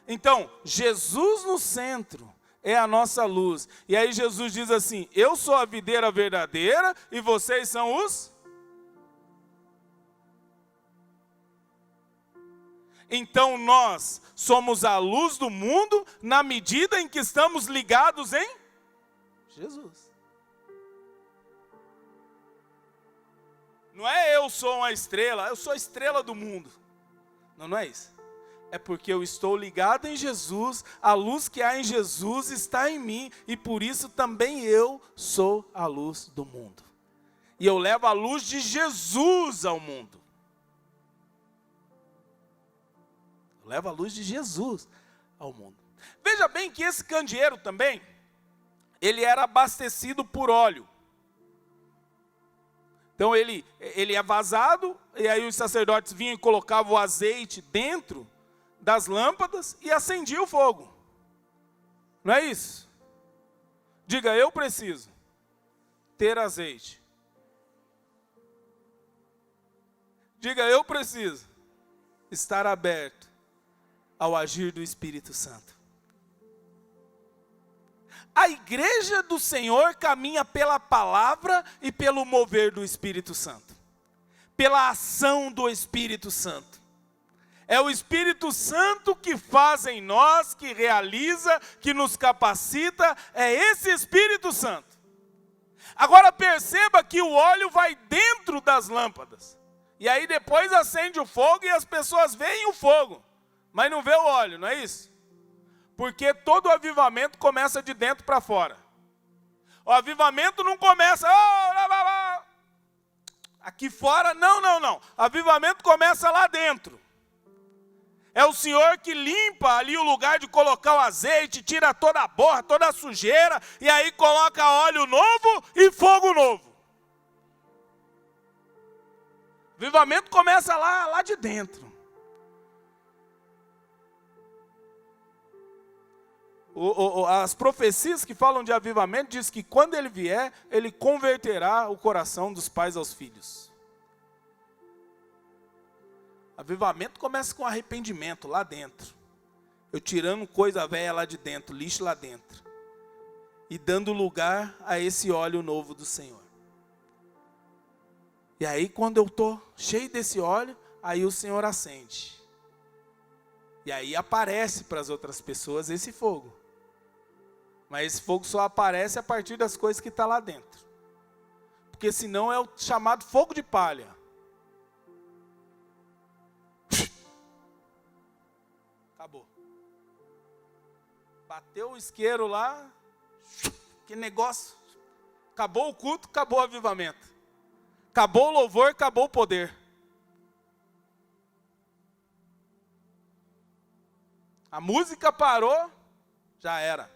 Então, Jesus no centro é a nossa luz. E aí Jesus diz assim, eu sou a videira verdadeira e vocês são os... Então nós somos a luz do mundo na medida em que estamos ligados em Jesus. Não é eu sou uma estrela, eu sou a estrela do mundo. Não é isso. É porque eu estou ligado em Jesus, a luz que há em Jesus está em mim, e por isso também eu sou a luz do mundo. E eu levo a luz de Jesus ao mundo. Eu levo a luz de Jesus ao mundo. Veja bem que esse candeeiro também, ele era abastecido por óleo. Então ele é vazado, e aí os sacerdotes vinham e colocavam o azeite dentro das lâmpadas e acendiam o fogo. Não é isso? Diga, eu preciso ter azeite. Diga, eu preciso estar aberto ao agir do Espírito Santo. A igreja do Senhor caminha pela palavra e pelo mover do Espírito Santo. Pela ação do Espírito Santo. É o Espírito Santo que faz em nós, que realiza, que nos capacita. É esse Espírito Santo. Agora perceba que o óleo vai dentro das lâmpadas. E aí depois acende o fogo e as pessoas veem o fogo. Mas não vê o óleo, não é isso? Porque todo o avivamento começa de dentro para fora. O avivamento não começa... aqui fora, não. O avivamento começa lá dentro. É o Senhor que limpa ali o lugar de colocar o azeite, tira toda a borra, toda a sujeira, e aí coloca óleo novo e fogo novo. O avivamento começa lá de dentro. As profecias que falam de avivamento diz que quando ele vier, ele converterá o coração dos pais aos filhos. Avivamento começa com arrependimento lá dentro. Eu tirando coisa velha lá de dentro, lixo lá dentro. E dando lugar a esse óleo novo do Senhor. E aí quando eu estou cheio desse óleo, aí o Senhor acende. E aí aparece para as outras pessoas esse fogo. Mas esse fogo só aparece a partir das coisas que estão lá dentro. Porque senão é o chamado fogo de palha. Acabou. Bateu o isqueiro lá. Que negócio. Acabou o culto, acabou o avivamento. Acabou o louvor, acabou o poder. A música parou, já era.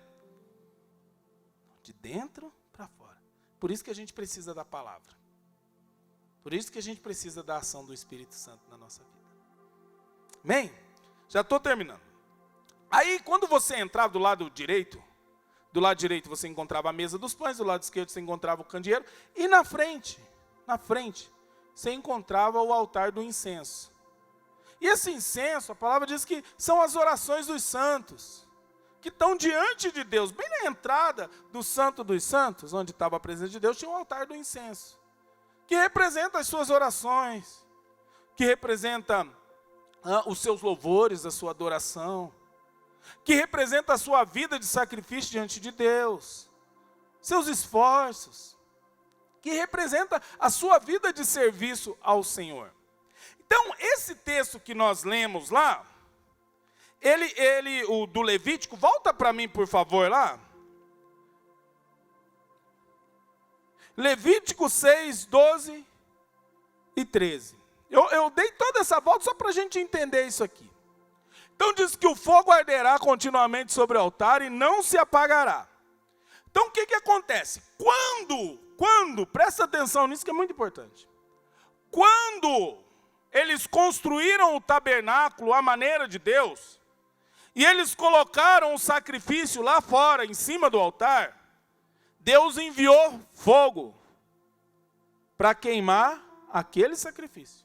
De dentro para fora. Por isso que a gente precisa da palavra. Por isso que a gente precisa da ação do Espírito Santo na nossa vida. Amém? Já estou terminando. Aí, quando você entrava do lado direito você encontrava a mesa dos pães, do lado esquerdo você encontrava o candeeiro, e na frente, você encontrava o altar do incenso. E esse incenso, a palavra diz que são as orações dos santos, que estão diante de Deus. Bem na entrada do Santo dos Santos, onde estava a presença de Deus, tinha o altar do incenso, que representa as suas orações, que representa os seus louvores, a sua adoração, que representa a sua vida de sacrifício diante de Deus, seus esforços, que representa a sua vida de serviço ao Senhor. Então, esse texto que nós lemos lá, o do Levítico, volta para mim, por favor, lá. Levítico 6, 12 e 13. Eu dei toda essa volta só para a gente entender isso aqui. Então diz que o fogo arderá continuamente sobre o altar e não se apagará. Então o que acontece? Quando, presta atenção nisso que é muito importante. Quando eles construíram o tabernáculo à maneira de Deus, e eles colocaram o sacrifício lá fora, em cima do altar, Deus enviou fogo para queimar aquele sacrifício.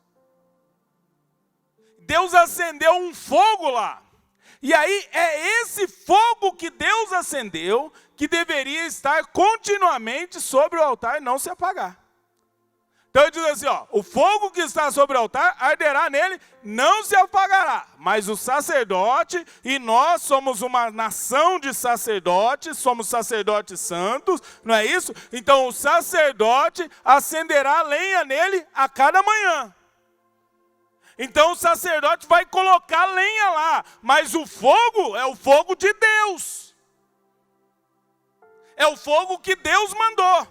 Deus acendeu um fogo lá. E aí é esse fogo que Deus acendeu que deveria estar continuamente sobre o altar e não se apagar. Então ele diz assim, o fogo que está sobre o altar arderá nele, não se apagará. Mas o sacerdote, e nós somos uma nação de sacerdotes, somos sacerdotes santos, não é isso? Então o sacerdote acenderá lenha nele a cada manhã. Então o sacerdote vai colocar lenha lá, mas o fogo é o fogo de Deus. É o fogo que Deus mandou.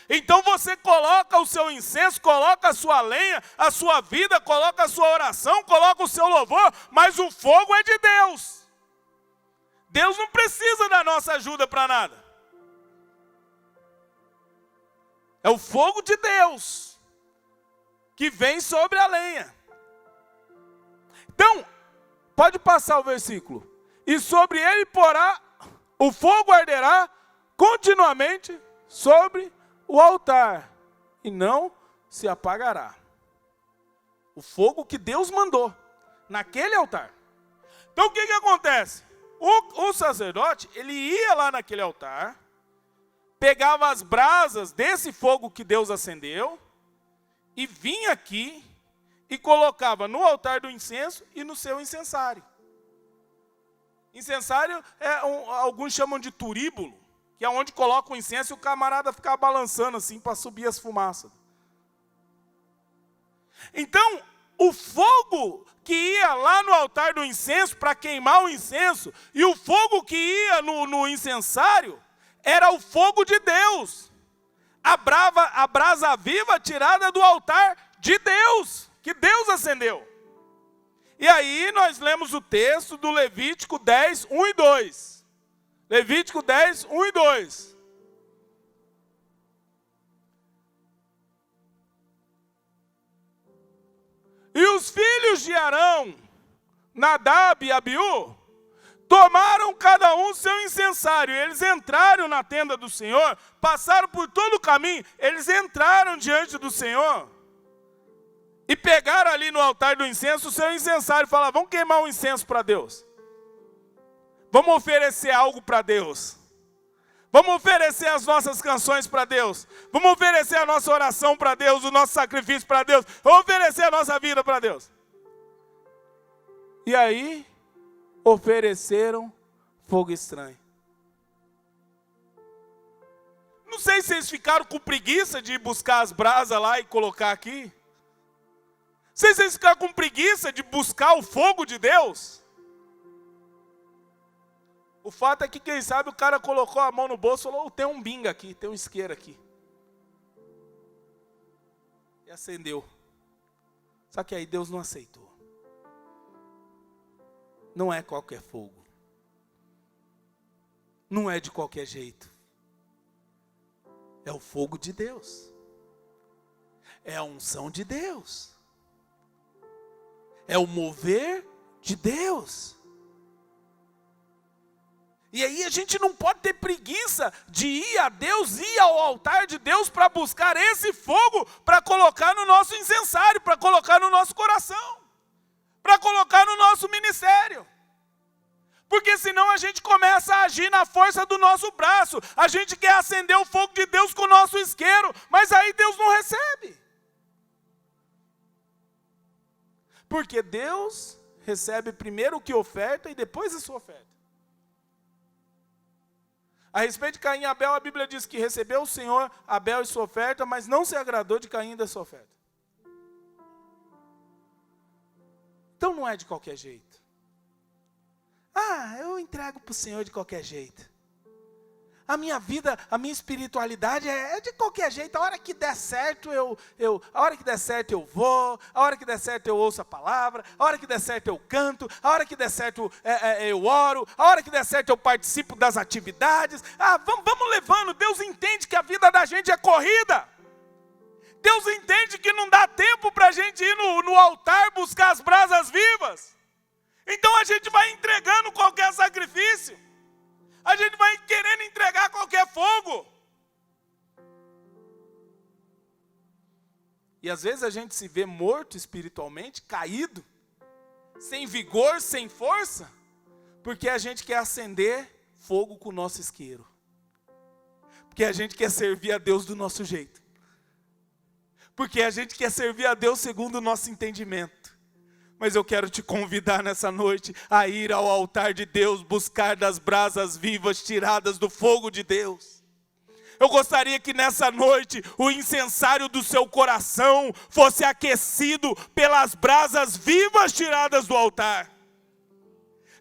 Então você coloca o seu incenso, coloca a sua lenha, a sua vida, coloca a sua oração, coloca o seu louvor, mas o fogo é de Deus. Deus não precisa da nossa ajuda para nada. É o fogo de Deus que vem sobre a lenha. Então, pode passar o versículo. E sobre ele porá, o fogo arderá continuamente sobre o altar, e não se apagará. O fogo que Deus mandou, naquele altar. Então o que acontece? O sacerdote, ele ia lá naquele altar, pegava as brasas desse fogo que Deus acendeu, e vinha aqui e colocava no altar do incenso e no seu incensário. Incensário alguns chamam de turíbulo, que é onde coloca o incenso e o camarada fica balançando assim para subir as fumaças. Então, o fogo que ia lá no altar do incenso para queimar o incenso, e o fogo que ia no incensário, era o fogo de Deus. A brasa viva tirada do altar de Deus, que Deus acendeu. E aí nós lemos o texto do Levítico 10, 1 e 2. Levítico 10, 1 e 2. E os filhos de Arão, Nadab e Abiú, tomaram cada um seu incensário. Eles entraram na tenda do Senhor, passaram por todo o caminho, eles entraram diante do Senhor e pegaram ali no altar do incenso o seu incensário e falaram: vamos queimar um incenso para Deus. Vamos oferecer algo para Deus. Vamos oferecer as nossas canções para Deus. Vamos oferecer a nossa oração para Deus, o nosso sacrifício para Deus. Vamos oferecer a nossa vida para Deus. E aí, ofereceram fogo estranho. Não sei se vocês ficaram com preguiça de ir buscar as brasas lá e colocar aqui. Não sei se vocês ficaram com preguiça de buscar o fogo de Deus. O fato é que, quem sabe, o cara colocou a mão no bolso e falou: tem um binga aqui, tem um isqueiro aqui. E acendeu. Só que aí Deus não aceitou. Não é qualquer fogo. Não é de qualquer jeito. É o fogo de Deus. É a unção de Deus. É o mover de Deus. E aí a gente não pode ter preguiça de ir a Deus, ir ao altar de Deus para buscar esse fogo, para colocar no nosso incensário, para colocar no nosso coração, para colocar no nosso ministério. Porque senão a gente começa a agir na força do nosso braço. A gente quer acender o fogo de Deus com o nosso isqueiro, mas aí Deus não recebe. Porque Deus recebe primeiro o que oferta e depois a sua oferta. A respeito de Caim e Abel, a Bíblia diz que recebeu o Senhor Abel e sua oferta, mas não se agradou de Caim e da sua oferta. Então não é de qualquer jeito. Eu entrego para o Senhor de qualquer jeito. A minha vida, a minha espiritualidade é de qualquer jeito. A hora que der certo, a hora que der certo eu vou. A hora que der certo eu ouço a palavra. A hora que der certo eu canto. A hora que der certo eu oro. A hora que der certo eu participo das atividades. Vamos levando. Deus entende que a vida da gente é corrida. Deus entende que não dá tempo para a gente ir no altar buscar as brasas vivas. Então a gente vai entregando qualquer sacrifício. A gente vai querendo entregar qualquer fogo. E às vezes a gente se vê morto espiritualmente, caído, sem vigor, sem força, porque a gente quer acender fogo com o nosso isqueiro. Porque a gente quer servir a Deus do nosso jeito. Porque a gente quer servir a Deus segundo o nosso entendimento. Mas eu quero te convidar nessa noite a ir ao altar de Deus, buscar das brasas vivas tiradas do fogo de Deus. Eu gostaria que nessa noite o incensário do seu coração fosse aquecido pelas brasas vivas tiradas do altar.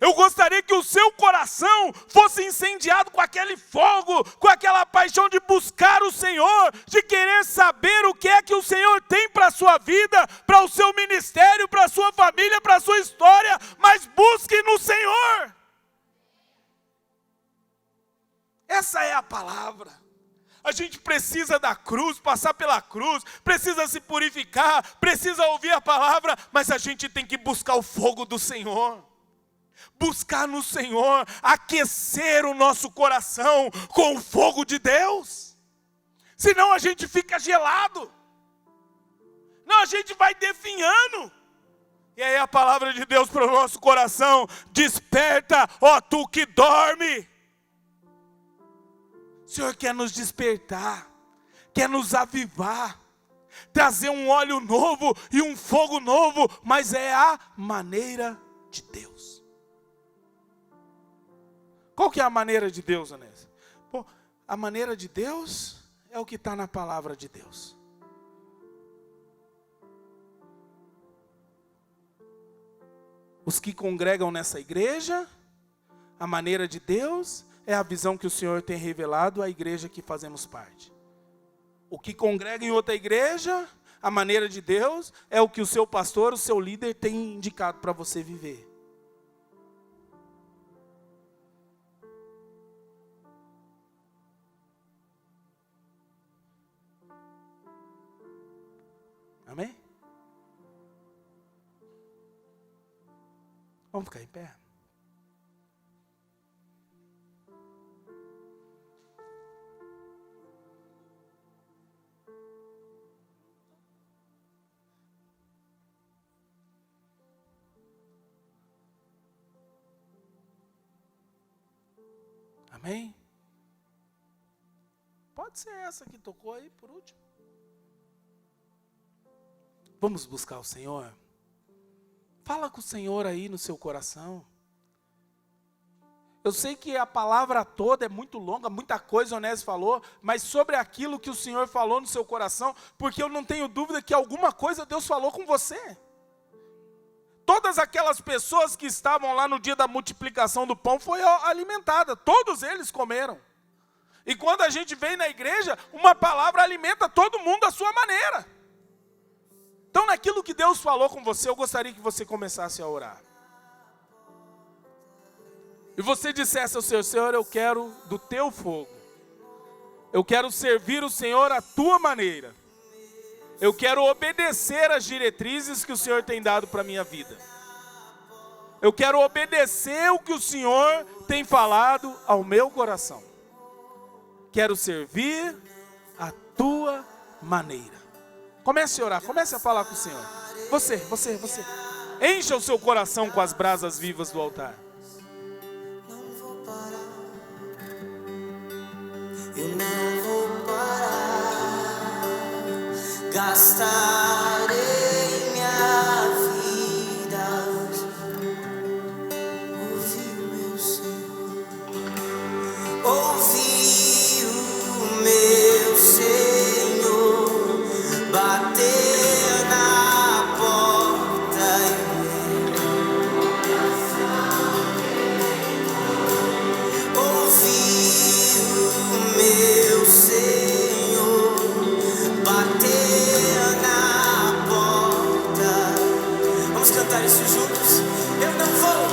Eu gostaria que o seu coração fosse incendiado com aquele fogo, com aquela paixão de buscar o Senhor, de querer saber o que é que o Senhor tem para a sua vida, para o seu ministério, para a sua família, para a sua história, mas busque no Senhor. Essa é a palavra. A gente precisa da cruz, passar pela cruz, precisa se purificar, precisa ouvir a palavra, mas a gente tem que buscar o fogo do Senhor. Buscar no Senhor, aquecer o nosso coração com o fogo de Deus. Senão a gente fica gelado. Não, a gente vai definhando. E aí a palavra de Deus para o nosso coração: desperta, ó tu que dorme. O Senhor quer nos despertar, quer nos avivar, trazer um óleo novo e um fogo novo, mas é a maneira de Deus. Qual que é a maneira de Deus, Anésio? A maneira de Deus é o que está na palavra de Deus. Os que congregam nessa igreja, a maneira de Deus é a visão que o Senhor tem revelado à igreja que fazemos parte. O que congrega em outra igreja, a maneira de Deus é o que o seu pastor, o seu líder tem indicado para você viver. Amém? Vamos ficar em pé? Amém? Pode ser essa que tocou aí por último. Vamos buscar o Senhor? Fala com o Senhor aí no seu coração. Eu sei que a palavra toda é muito longa, muita coisa o Onésio falou, mas sobre aquilo que o Senhor falou no seu coração, porque eu não tenho dúvida que alguma coisa Deus falou com você. Todas aquelas pessoas que estavam lá no dia da multiplicação do pão foi alimentada, todos eles comeram. E quando a gente vem na igreja, uma palavra alimenta todo mundo à sua maneira. Então naquilo que Deus falou com você, eu gostaria que você começasse a orar. E você dissesse ao Senhor: Senhor, eu quero do teu fogo. Eu quero servir o Senhor à tua maneira. Eu quero obedecer às diretrizes que o Senhor tem dado para a minha vida. Eu quero obedecer o que o Senhor tem falado ao meu coração. Quero servir à tua maneira. Comece a orar, comece a falar com o Senhor. Você. Encha o seu coração com as brasas vivas do altar. Eu não vou parar, gastarei minha vida, ouvir o meu Senhor, ouvir o meu Senhor, bater na porta meu Senhor, bater na porta. Vamos cantar isso juntos? Eu não vou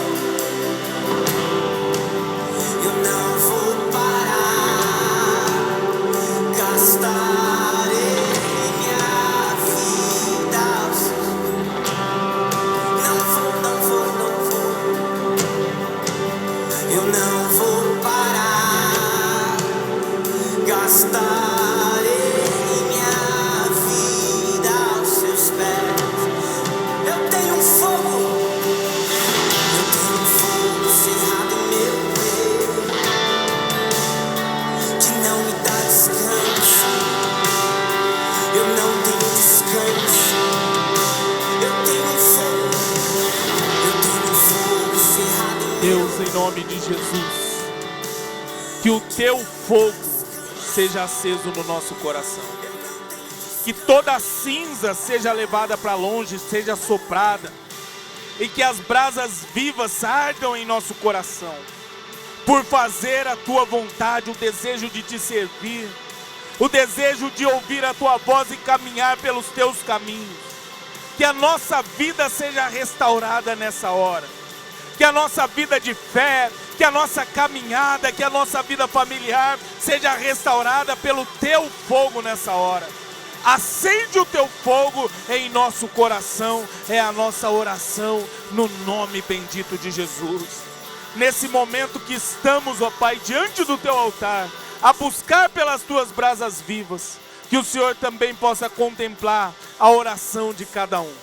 parar, gastarei minha vida. Não vou, eu não vou parar, gastarei minha vida aos seus pés. Eu tenho um fogo cerrado em meu peito, que não me dá descanso. Eu não tenho descanso. Eu tenho um fogo cerrado em meu Deus, em nome de Jesus, que o teu fogo seja aceso no nosso coração. Que toda a cinza seja levada para longe, seja soprada. E que as brasas vivas ardam em nosso coração. Por fazer a tua vontade, o desejo de te servir. O desejo de ouvir a tua voz e caminhar pelos teus caminhos. Que a nossa vida seja restaurada nessa hora. Que a nossa vida de fé, que a nossa caminhada, que a nossa vida familiar seja restaurada pelo teu fogo nessa hora. Acende o teu fogo em nosso coração, é a nossa oração no nome bendito de Jesus. Nesse momento que estamos, ó Pai, diante do teu altar, a buscar pelas tuas brasas vivas, que o Senhor também possa contemplar a oração de cada um.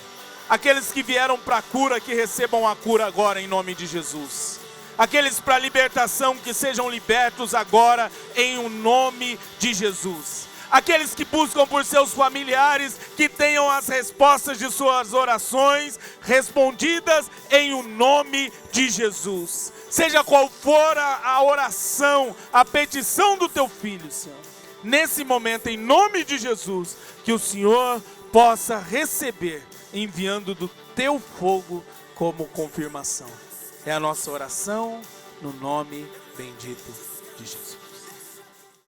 Aqueles que vieram para a cura, que recebam a cura agora em nome de Jesus. Aqueles para a libertação, que sejam libertos agora em o nome de Jesus. Aqueles que buscam por seus familiares, que tenham as respostas de suas orações respondidas em o nome de Jesus. Seja qual for a oração, a petição do teu filho, Senhor. Nesse momento, em nome de Jesus, que o Senhor possa receber, enviando do teu fogo como confirmação. É a nossa oração no nome bendito de Jesus.